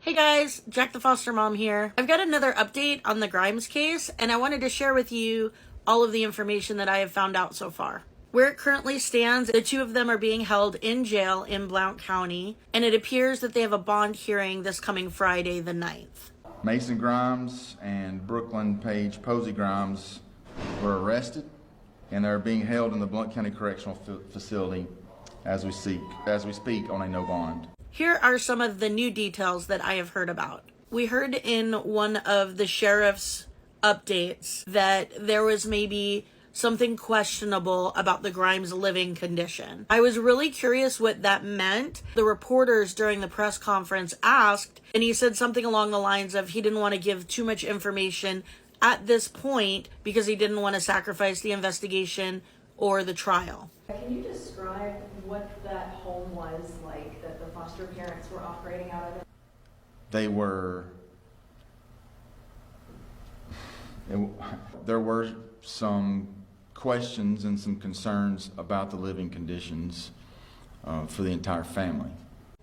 Hey guys, Jack the foster mom here. I've got another update on the Grimes case, and I wanted to share with you all of the information that I have found out so far. Where it currently stands, the two of them are being held in jail in Blount County, and it appears that they have a bond hearing this coming Friday the 9th. Mason Grimes and Brooklyn Page Posey Grimes were arrested, and they're being held in the Blount County Correctional Facility as we speak on a no bond. Here are some of the new details that I have heard about. We heard in one of the sheriff's updates that there was maybe something questionable about the Grimes living condition. I was really curious what that meant. The reporters during the press conference asked, and he said something along the lines of he didn't want to give too much information at this point because he didn't want to sacrifice the investigation or the trial. Can you describe what that home was like that the foster parents were operating out of? There were some questions and some concerns about the living conditions for the entire family.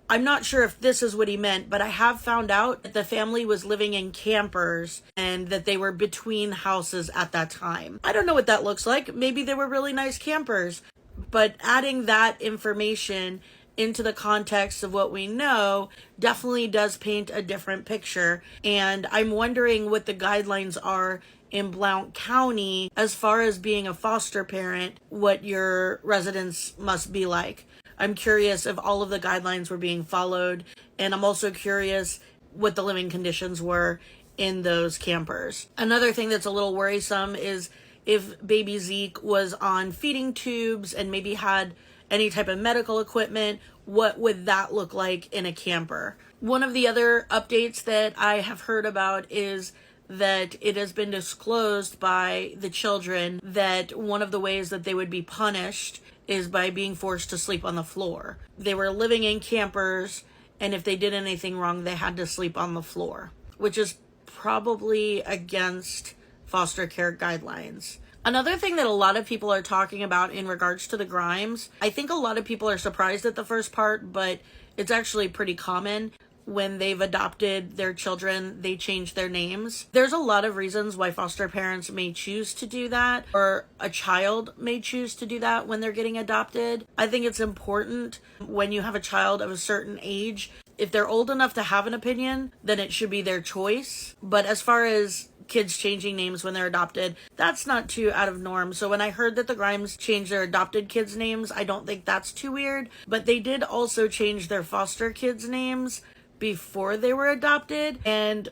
I'm not sure if this is what he meant, but I have found out that the family was living in campers and that they were between houses at that time. I don't know what that looks like. Maybe they were really nice campers, but adding that information into the context of what we know definitely does paint a different picture. And I'm wondering what the guidelines are in Blount County as far as being a foster parent, what your residence must be like. I'm curious if all of the guidelines were being followed, and I'm also curious what the living conditions were in those campers. Another thing that's a little worrisome is if baby Zeke was on feeding tubes and maybe had any type of medical equipment, what would that look like in a camper? One of the other updates that I have heard about is that it has been disclosed by the children that one of the ways that they would be punished is by being forced to sleep on the floor. They were living in campers, and if they did anything wrong, they had to sleep on the floor, which is probably against foster care guidelines. Another thing that a lot of people are talking about in regards to the Grimes, I think a lot of people are surprised at the first part, but it's actually pretty common. When they've adopted their children, they change their names. There's a lot of reasons why foster parents may choose to do that, or a child may choose to do that when they're getting adopted. I think it's important when you have a child of a certain age, if they're old enough to have an opinion, then it should be their choice. But as far as kids changing names when they're adopted, that's not too out of norm. So when I heard that the Grimes changed their adopted kids' names, I don't think that's too weird. But they did also change their foster kids' names before they were adopted, and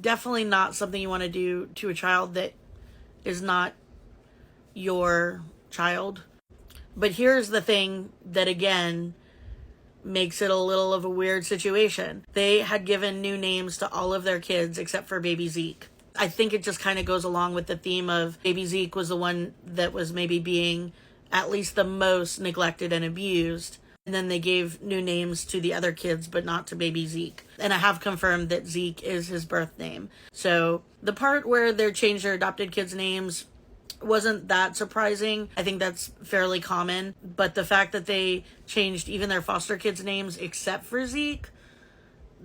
definitely not something you want to do to a child that is not your child. But here's the thing that again makes it a little of a weird situation. They had given new names to all of their kids except for baby Zeke. I think it just kind of goes along with the theme of baby Zeke was the one that was maybe being at least the most neglected and abused. And then they gave new names to the other kids, but not to baby Zeke. And I have confirmed that Zeke is his birth name. So the part where they changed their adopted kids' names wasn't that surprising. I think that's fairly common. But the fact that they changed even their foster kids' names except for Zeke,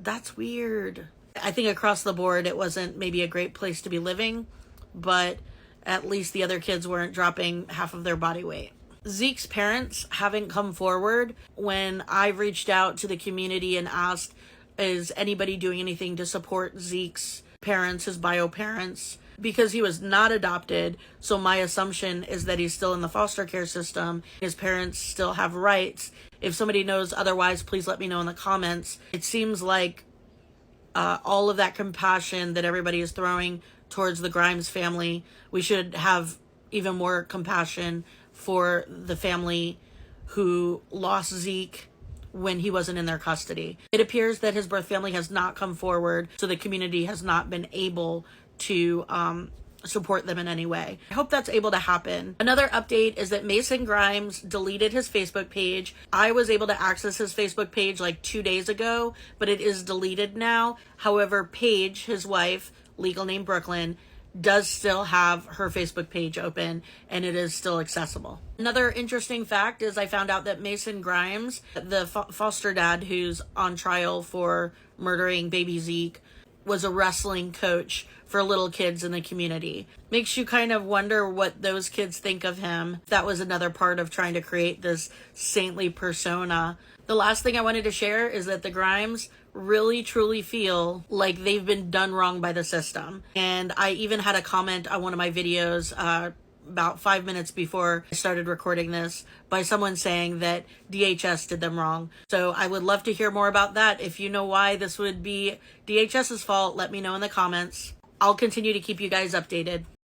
that's weird. I think across the board, it wasn't maybe a great place to be living, but at least the other kids weren't dropping half of their body weight. Zeke's parents haven't come forward. When I've reached out to the community and asked, is anybody doing anything to support Zeke's parents, his bio parents? Because he was not adopted, so my assumption is that he's still in the foster care system. His parents still have rights. If somebody knows otherwise, please let me know in the comments. It seems like all of that compassion that everybody is throwing towards the Grimes family, we should have even more compassion for the family who lost Zeke when he wasn't in their custody. It appears that his birth family has not come forward, so the community has not been able to support them in any way. I hope that's able to happen. Another update is that Mason Grimes deleted his Facebook page. I was able to access his Facebook page 2 days ago, but it is deleted now. However, Paige, his wife, legal name Brooklyn, does still have her Facebook page open and it is still accessible. Another interesting fact is I found out that Mason Grimes, the foster dad who's on trial for murdering baby Zeke, was a wrestling coach for little kids in the community. Makes you kind of wonder what those kids think of him. That was another part of trying to create this saintly persona. The last thing I wanted to share is that the Grimes really truly feel like they've been done wrong by the system. And I even had a comment on one of my videos about 5 minutes before I started recording this by someone saying that DHS did them wrong. So I would love to hear more about that. If you know why this would be DHS's fault, let me know in the comments. I'll continue to keep you guys updated.